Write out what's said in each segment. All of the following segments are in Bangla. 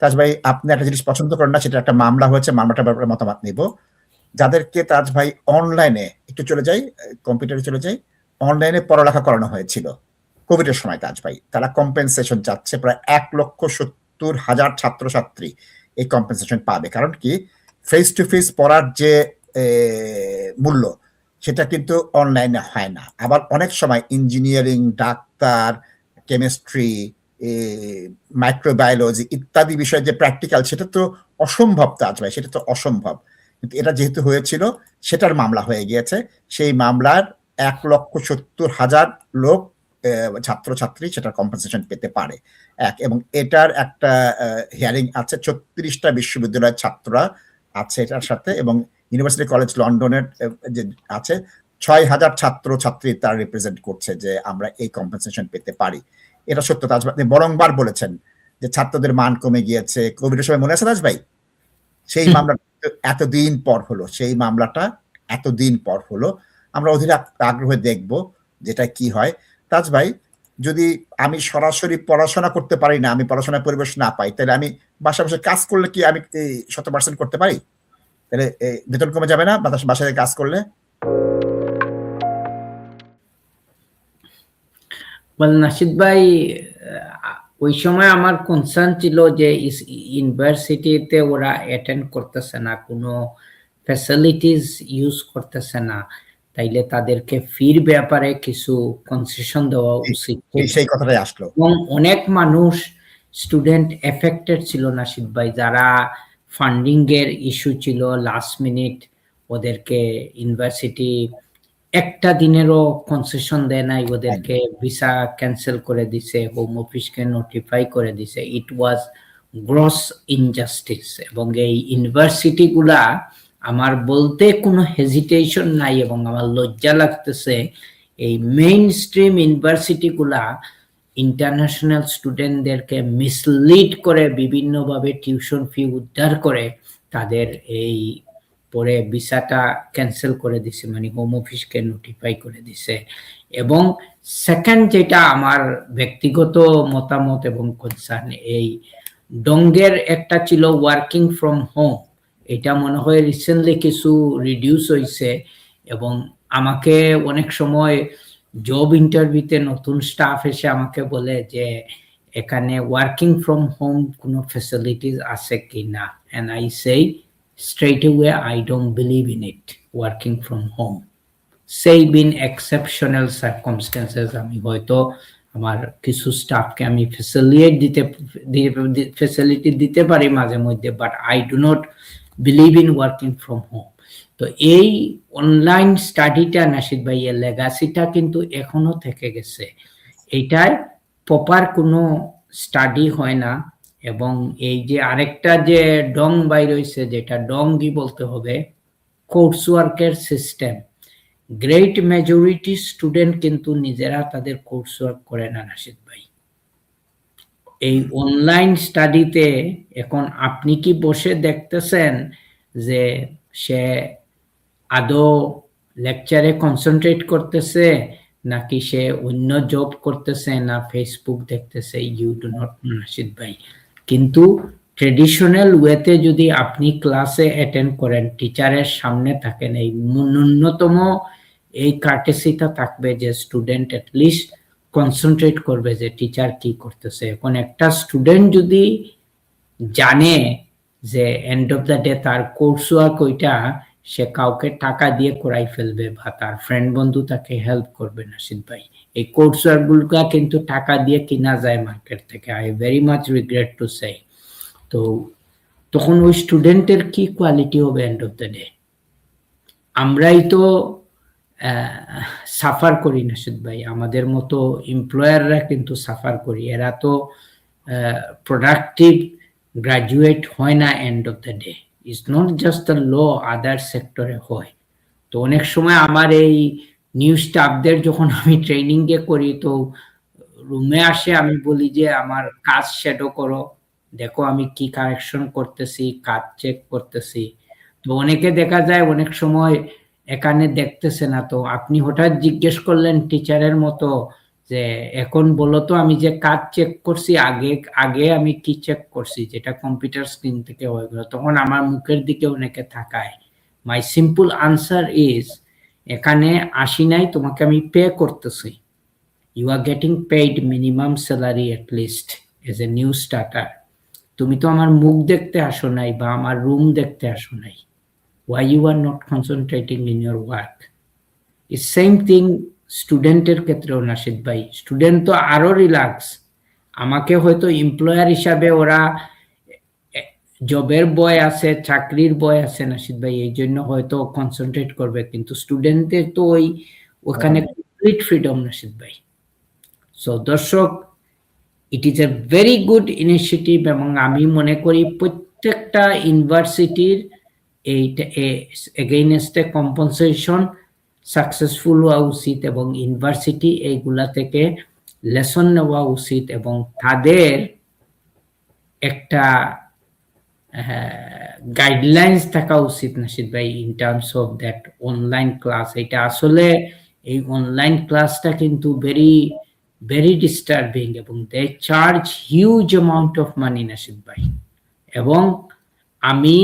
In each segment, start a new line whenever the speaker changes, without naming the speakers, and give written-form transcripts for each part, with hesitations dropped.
তাজ ভাই আপনি একটা জিনিস পছন্দ করেন না, সেটা একটা মামলা হয়েছে, মামলাটার ব্যাপারে মতামত নিব। যাদেরকে তাজ ভাই অনলাইনে একটু চলে যাই, কম্পিউটারে চলে যাই, অনলাইনে পড়ালেখা করানো হয়েছিল কোভিডের সময় তাজ ভাই, তারা কম্পেনসেশন চাচ্ছে, প্রায় 1,70,000 ছাত্রছাত্রী এই কম্পেনসেশন পাবে। কারণ কি, ফেস টু ফেস পড়ার যে মূল্য সেটা কিন্তু অনলাইনে হয় না। আবার অনেক সময় ইঞ্জিনিয়ারিং, ডাক্তার, কেমিস্ট্রি, মাইক্রোবায়োলজি ইত্যাদি বিষয়ে যে প্র্যাকটিক্যাল, সেটা তো অসম্ভব তাজ ভাই, সেটা তো অসম্ভব। কিন্তু এটা যেহেতু হয়েছিল, সেটার মামলা হয়ে গিয়েছে। সেই মামলার 1,70,000 লোক ছাত্রছাত্রী সেটার কম্পেনসেশন পেতে পারে এবং এটার একটা হিয়ারিং আছে, 36টা বিশ্ববিদ্যালয়ের ছাত্ররা আছে এটার সাথে, এবং ইউনিভার্সিটি কলেজ লন্ডনের যে আছে 6,000 ছাত্রছাত্রী তারা রিপ্রেজেন্ট করছে যে আমরা এই কম্পেনসেশন পেতে পারি। এটা সত্য তাজ ভাই, আপনি বরংবার বলেছেন যে ছাত্রদের মান কমে গিয়েছে কোভিডের সময়, মনে আছে তাজ ভাই? সেই মামলা এতদিন পর হলো, সেই মামলাটা এতদিন পর হলো। আমরা অধীর আগ্রহে দেখব যেটা কি হয়। তাজ ভাই, যদি আমি সরাসরি পড়াশোনা করতে পারি না, আমি পড়াশোনার পরিবেশ না পাই, তাহলে আমি বাসায় বসে কাজ করলে কি আমি 100% করতে পারি? তাহলে বেতন কমে যাবে না বাসায় কাজ করলে?
নাশিদ ভাই, ওই সময় আমার কনসার্ন ছিল যে ইউনিভার্সিটিতে ওরা অ্যাটেন্ড করতেছে না, কোনো ফ্যাসিলিটিস ইউজ করতেছে না, তাইলে তাদেরকে ফির ব্যাপারে কিছু কনসেশন দেওয়া উচিত।
সেই কথাটাই আসলো।
এবং অনেক মানুষ স্টুডেন্ট এফেক্টেড ছিল নাশিদ ভাই, যারা ফান্ডিং এর ইস্যু ছিল, লাস্ট মিনিট ওদেরকে ইউনিভার্সিটি একটা দিনেরও কনসেশন দেয় নাই, ওদেরকে ভিসা ক্যান্সেল করে দিছে, হোম অফিসকে নোটিফাই করে দিছে। ইট ওয়াজ গ্রস ইনজাস্টিস। এবং এই ইউনিভার্সিটি গুলা, আমার বলতে কোনো হেজিটেশন নাই এবং আমার লজ্জা লাগতেছে, এই মেইন স্ট্রিম ইউনিভার্সিটি গুলা ইন্টারন্যাশনাল স্টুডেন্টদেরকে মিসলিড করে বিভিন্নভাবে টিউশন ফি উদ্ধার করে তাদের এই পরে ভিসাটা ক্যান্সেল করে দিছে, মানে হোম অফিসকে নোটিফাই করে দিছে। এবং সেকেন্ড যেটা আমার ব্যক্তিগত মতামত এবং কনসার্ন, এই ডঙ্গের একটা ছিল ওয়ার্কিং ফ্রম হোম, এটা মনে হয় রিসেন্টলি কিছু রিডিউস হয়েছে। এবং আমাকে অনেক সময় জব ইন্টারভিউতে নতুন স্টাফ এসে আমাকে বলে যে এখানে ওয়ার্কিং ফ্রম হোম কোনো ফ্যাসিলিটিস আছে কি না, and I say straight away I don't believe in it, working from home. Say in exceptional circumstances আমি হয়তো আমার কিছু স্টাফকে আমি ফ্যাসিলিটি দিতে পারি মাঝে মধ্যে, but I do not believe in working from home. তো এই অনলাইন স্টাডিটা নাশিদ ভাই, এর লেগাসিটা কিন্তু এখনো থেকে গেছে, এইটার প্রপার কোনো স্টাডি হয় না। এবং এই যে আরেকটা যে ডং বাইর হইছে, যেটা ডংই বলতে হবে, কোর্স ওয়ার্কের সিস্টেম, গ্রেট মেজরিটি স্টুডেন্ট কিন্তু নিজেরা তাদের কোর্স ওয়ার্ক করে না নাশিদ ভাই। এই অনলাইন স্টাডিতে এখন আপনি কি বসে দেখতেছেন যে সে আদৌ লেকচারে কনসেন্ট্রেট করতেছে নাকি সে অন্য জব করতেছে না ফেসবুক দেখতেছে? You do not know Nashid ভাই। কিন্তু ট্রেডিশনাল ওয়েতে যদি আপনি ক্লাসে অ্যাটেন্ড করেন, টিচারের সামনে থাকেন, এই ন্যূনতম এই কার্টেসিটা থাকবে যে স্টুডেন্ট অ্যাটলিস্ট কনসেন্ট্রেট করবে যে টিচার কি করতেছে। এখন একটা স্টুডেন্ট যদি জানে যে এন্ড অফ দ্য ডে তার কোর্স ওয়ার্ক ওইটা সে কাউকে টাকা দিয়ে করাই ফেলবে বা তার ফ্রেন্ড বন্ধু তাকে হেল্প করবে নাশিদ ভাই, এই কোর্স ওয়ার্ক গুলো কিন্তু টাকা দিয়ে কিনা যায় মার্কেট থেকে। I very much regret to say. তো তখন ওই স্টুডেন্টের কি কোয়ালিটি হবে এন্ড অফ দ্য ডে? আমরাই তো সাফার করি নাশিদ ভাই, আমাদের মতো এমপ্লয়াররা কিন্তু সাফার করি। এরা তো প্রোডাক্টিভ গ্রাজুয়েট হয় না end of the day. It's not just the law, other সেক্টরে হয়। তো অনেক সময় আমার এই নিউ স্টাফদের যখন আমি ট্রেনিং এ করি, তো রুমে আসে, আমি বলি যে আমার কাজ শ্যাডো করো, দেখো আমি কি কারেকশন করতেছি, কাজ চেক করতেছি। তো অনেকে দেখা যায় অনেক সময় এখানে দেখতেছে না, তো আপনি হঠাৎ জিজ্ঞেস করলেন টিচারের মতো যে এখন বলো তো আমি যে কাজ চেক করছি, আগে আগে আমি কি চেক করছি যেটা কম্পিউটার স্ক্রিন থেকে হয়ে গেল, তখন আমার মুখের দিকে অনেকে তাকায়। মাই সিম্পল আনসার ইজ, এখানে আসি নাই, তোমাকে আমি পে করতেছি। You are getting paid minimum salary at least as a new starter. তুমি তো আমার মুখ দেখতে আসো নাই বা আমার রুম দেখতে আসো নাই। Why you are not concentrating in your work? It's same thing স্টুডেন্টের ক্ষেত্রেও, নাশিদ ভাই। স্টুডেন্ট তো আরো রিল্যাক্স, আমাকে হয়তো এমপ্লয়ার হিসাবে ওরা জবের বয় আছে, চাকরির বয় আছে নাশিদ ভাই, এই জন্য হয়তো কনসেন্ট্রেট করবে, কিন্তু স্টুডেন্টদের তো ওখানে কমপ্লিট ফ্রিডম নাশিদ ভাই। সো দর্শক, ইট is a very good initiative, এবং আমি মনে করি প্রত্যেকটা ইউনিভার্সিটির এইটা এগেইনস্টে কম্পনসেশন সাকসেসফুল হওয়া উচিত, এবং ইউনিভার্সিটি এইগুলা থেকে লেসন নেওয়া উচিত, এবং তাদের একটা গাইডলাইন্স থাকা উচিত নাশিদ ভাই in terms of that online class. এটা আসলে এই অনলাইন ক্লাসটা কিন্তু ভেরি ভেরি ডিস্টার্বিং, এবং they charge huge amount of money Nashid ভাই। এবং আমি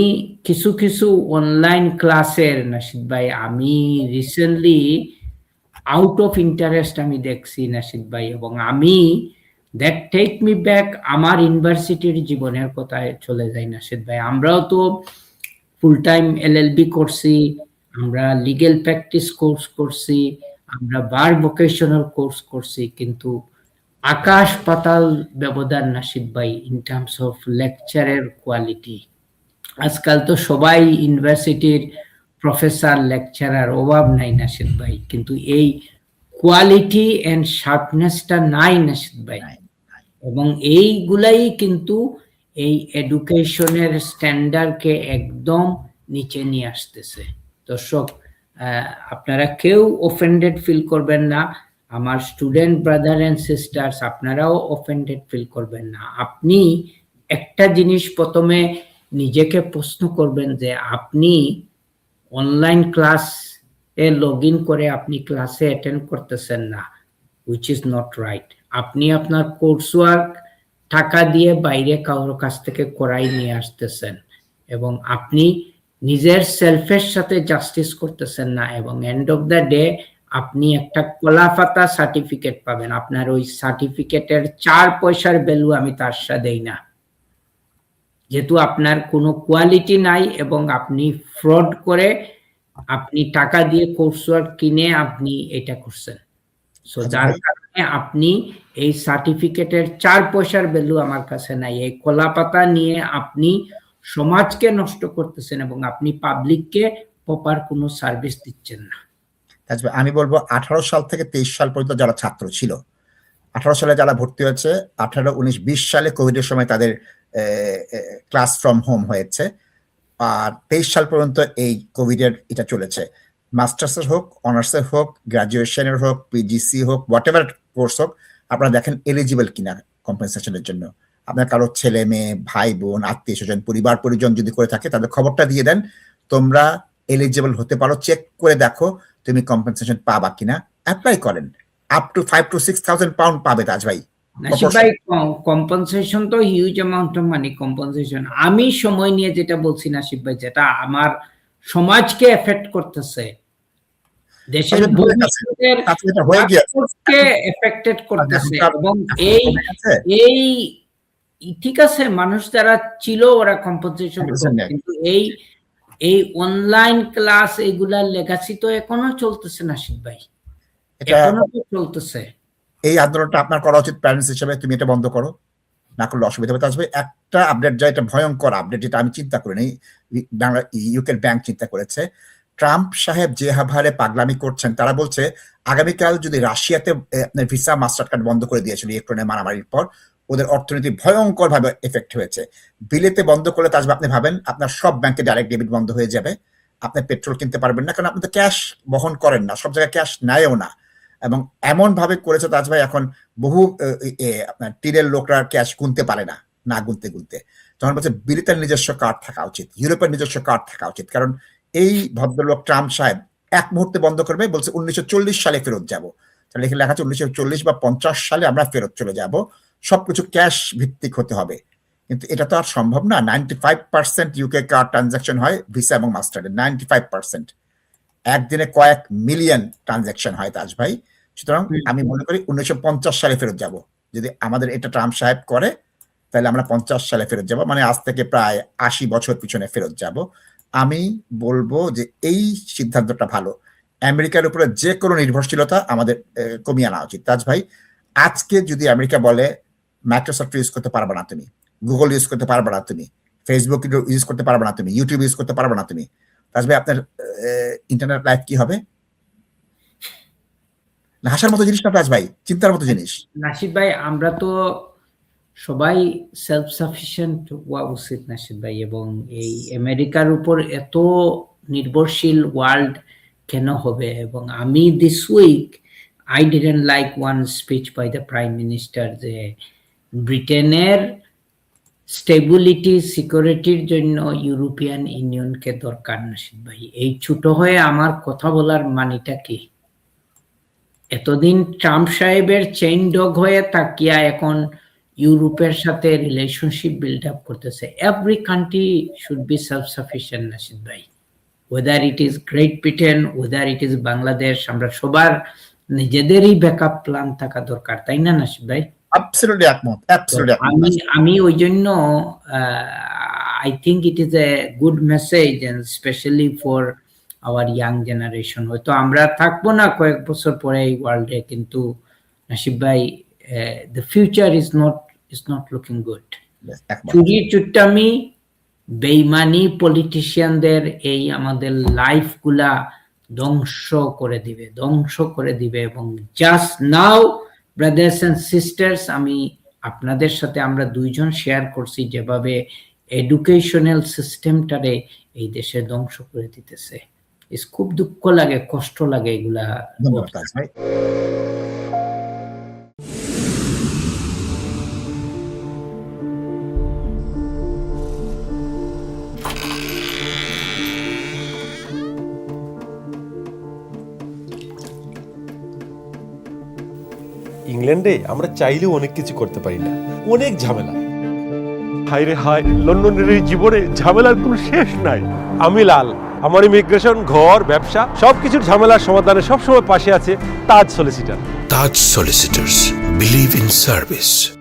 কিছু কিছু অনলাইন ক্লাসের নাশিদ ভাই, আমি রিসেন্টলি আউট অফ ইন্টারেস্ট আমি দেখছি নাশিদ ভাই, এবং আমি দ্যাট টেক মি ব্যাক আমার ইউনিভার্সিটির জীবনের কথায় চলে যাই নাশিদ ভাই। আমরাও তো ফুল টাইম এলএলবি করছি, আমরা লিগ্যাল প্র্যাকটিস কোর্স করছি, আমরা বার ভোকেশনাল কোর্স করছি, কিন্তু আকাশ পাতাল ব্যবধান নাশিদ ভাই ইন টার্মস অফ লেকচারের কোয়ালিটি। আজকাল তো সবাই ইউনিভার্সিটির প্রফেসর লেকচারার, অভাব নাই নাশিদ ভাই, কিন্তু এই কোয়ালিটি এন্ড শার্পনেসটা নাই নাশিদ ভাই। এবং এইগুলাই কিন্তু এই এডুকেশনের স্ট্যান্ডার্ডকে একদম নিচে নিয়ে আসতেছে। দর্শক, আপনারা কেউ অফেন্ডেড ফিল করবেন না, আমার স্টুডেন্ট ব্রাদার এন্ড সিস্টার্স, আপনারাও অফেন্ডেড ফিল করবেন না। আপনি একটা জিনিস প্রথমে নিজেকে প্রশ্ন করবেন যে আপনি online class A log in করে আপনি ক্লাসে অ্যাটেন্ড করতেছেন না, which is not right. আপনি আপনার কোর্স ওয়ার্ক টাকা দিয়ে বাইরে কারোর কাছ থেকে করাই নিয়ে আসতেছেন, এবং আপনি নিজের সেলফের সাথে জাস্টিস করতেছেন না, এবং এন্ড অফ দ্য ডে আপনি একটা কলাপাতা সার্টিফিকেট পাবেন, আপনার ওই সার্টিফিকেটের 4 পয়সার ভ্যালু আমি তার সাথে দেই না, যেহেতু আপনার কোনো কোয়ালিটি নাই, এবং আপনি ফ্রড করে আপনি টাকা দিয়ে কোর্স ওয়ার্ক কিনে আপনি এটা করছেন। সো যার কারণে আপনি এই সার্টিফিকেটের 4 পয়সার ভ্যালু আমার কাছে নাই। এই কলাপাতা নিয়ে আপনি সমাজকে নষ্ট করতেছেন, এবং আপনি পাবলিককে প্রপার কোনো সার্ভিস দিচ্ছেন না।
আমি বলবো 18 সাল থেকে 23 সাল পর্যন্ত যারা ছাত্র ছিল, 18 সালে যারা ভর্তি হয়েছে, 18, 19, 20 সালে কোভিডের সময় তাদের ক্লাস ফ্রম হোম হয়েছে, আর 23 সাল পর্যন্ত এই কোভিডের এটা চলেছে। মাস্টার্সের হোক, অনার্সের হোক, গ্রাজুয়েশনের হোক, পিজিসি হোক, হোয়াট এভার কোর্স হোক, আপনারা দেখেন এলিজিবল কিনা কম্পেনসেশনের জন্য। আপনার কারো ছেলে মেয়ে, ভাই বোন, আত্মীয় স্বজন, পরিবার পরিজন যদি করে থাকে, তাদের খবরটা দিয়ে দেন, তোমরা এলিজিবল হতে পারো, চেক করে দেখো তুমি কম্পেনসেশন পাবা কিনা, অ্যাপ্লাই করেন। আপ টু 5,000 to 6,000 পাউন্ড পাবে তাজ ভাই।
নাশিদ ভাই, কম্পেনসেশন তো huge amount of money compensation. আমি সময় নিয়ে যেটা বলছি নাশিদ ভাই, যেটা আমার সমাজকে এফেক্ট করতেছে, দেশের ভবিষ্যতের এফেক্টেড করতেছে, এবং এই ঠিক আছে, মানুষ যারা ছিল ওরা কম্পেনসেশন, কিন্তু এই অনলাইন ক্লাস এগুলার লেগাসি তো এখনো চলতেছে নাশিদ ভাই, এখনো চলতেছে।
এই আন্দোলনটা আপনার করা উচিত প্যারেন্টস হিসেবে, তুমি এটা বন্ধ করো, না করলে অসুবিধা হবে। আসবে একটা আপডেট, যা এটা ভয়ঙ্কর আপডেট, যেটা আমি চিন্তা করিনি, বাংলা ইউকের ব্যাংক চিন্তা করেছে। ট্রাম্প সাহেব যে হারে পাগলামি করছেন, তারা বলছে আগামীকাল যদি রাশিয়াতে ভিসা মাস্টার কার্ড বন্ধ করে দিয়েছিল ইউক্রেনের মারামারির পর, ওদের অর্থনীতি ভয়ঙ্কর ভাবে এফেক্ট হয়েছে। বিলেতে বন্ধ করলে তাজবা আপনি ভাবেন আপনার সব ব্যাংকে ডাইরেক্ট ডেবিট বন্ধ হয়ে যাবে, আপনি পেট্রোল কিনতে পারবেন না, কারণ আপনি তো ক্যাশ বহন করেন না, সব জায়গায় ক্যাশ নেয়ও না। এবং এমন ভাবে করেছে তাজ ভাই, এখন বহু আপনার তীরের লোকরা ক্যাশ গুনতে পারে না, না গুনতে গুনতে। তখন বলছে বিলেতের নিজস্ব কার্ড থাকা উচিত, ইউরোপের নিজস্ব কার্ড থাকা উচিত, কারণ এই ভদ্রলোক ট্রাম্প সাহেব এক মুহূর্তে বন্ধ করবে, বলছে 1940 সালে ফেরত যাব। তাহলে এখানে লেখা আছে 1940 বা 50 সালে আমরা ফেরত চলে যাব, সবকিছু ক্যাশ ভিত্তিক হতে হবে। কিন্তু এটা তো আর সম্ভব না। 95% ইউকে কার্ড ট্রানজাকশন হয় ভিসা এবং মাস্টার্ডে, 95%। একদিনে কয়েক মিলিয়ন ট্রানজাকশন হয় তাজ ভাই। সুতরাং আমি মনে করি 1950 সালে ফেরত যাব। যদি আমাদের এটা ট্রাম্প সাহেব করে তাহলে আমরা 50 সালে ফেরত যাব, মানে আজ থেকে প্রায় 80 বছর পিছনে ফেরত যাব। আমি বলবো যে এই সিদ্ধান্তটা ভালো। আমেরিকার উপরে যে কোনো নির্ভরশীলতা আমাদের কমিয়ে আনা উচিত। তাজ ভাই, আজকে যদি আমেরিকা বলে মাইক্রোসফট ইউজ করতে পারবে না তুমি, গুগল ইউজ করতে পারবে না তুমি, ফেসবুক ইউজ করতে পারবে না তুমি, ইউটিউব ইউজ করতে পারবে না তুমি, তাজ ভাই আপনার ইন্টারনেট লাইফ কি হবে? হাসার মতো জিনিস না তাজ ভাই, চিন্তার মতো জিনিস।
নাসিদ ভাই, আমরা তো সবাই সেলফ সাফিসিয়েন্ট হওয়া উচিত নাসিদ ভাই, এবং এই আমেরিকার উপর এত নির্ভরশীল ওয়ার্ল্ড কেন হবে? এবং আমি this week I didn't like one speech by the prime minister যে ব্রিটেনের স্টেবিলিটি সিকিউরিটির জন্য ইউরোপিয়ান ইউনিয়নকে দরকার। নাসিদ ভাই, এই ছোট হয়ে আমার কথা বলার মানেটা কি? এতদিন ট্রাম্প সাহেবের চেইন ডগ হয়ে তাকিয়া এখন ইউরোপের সাথে রিলেশনশিপ বিল্ড আপ করতেছে। Every country should be self sufficient Nasid ভাই, whether it is Great Britain, whether it is Bangladesh, আমরা সবার নিজেদেরই ব্যাকআপ প্ল্যান থাকা দরকার, তাই না নাসিদ ভাই?
অ্যাবসলিউটলি একমত, অ্যাবসলিউটলি একমত।
আমি ওই জন্য I think it is a good message and specially for our young generation. হয়তো আমরা থাকবো না কয়েক বছর পরে এই ওয়ার্ল্ডে, কিন্তু নাসিব ভাই, the future is not looking good. চুরি চুট্টামি বেইমানি পলিটিশিয়ানদের এই আমাদের লাইফ গুলা ধ্বংস করে দিবে। এবং just now brothers and sisters, আমি আপনাদের সাথে আমরা দুইজন শেয়ার করছি যেভাবে এডুকেশনাল সিস্টেমটারে এই দেশে ধ্বংস করে দিতেছে। খুব দুঃখ লাগে, কষ্ট লাগে এগুলা।
ধন্যবাদ তাজ ভাই।
ইংল্যান্ডে আমরা চাইলেও অনেক কিছু করতে পারি না, অনেক ঝামেলা। হায় রে হায়, লন্ডনের এই জীবনে ঝামেলার কোনো শেষ নাই। আমি লাল, আমার ইমিগ্রেশন, ঘর, ব্যবসা সবকিছুর ঝামেলার সমাধানে সবসময় পাশে আছে তাজ solicitor.
Taj Solicitors. Believe in service.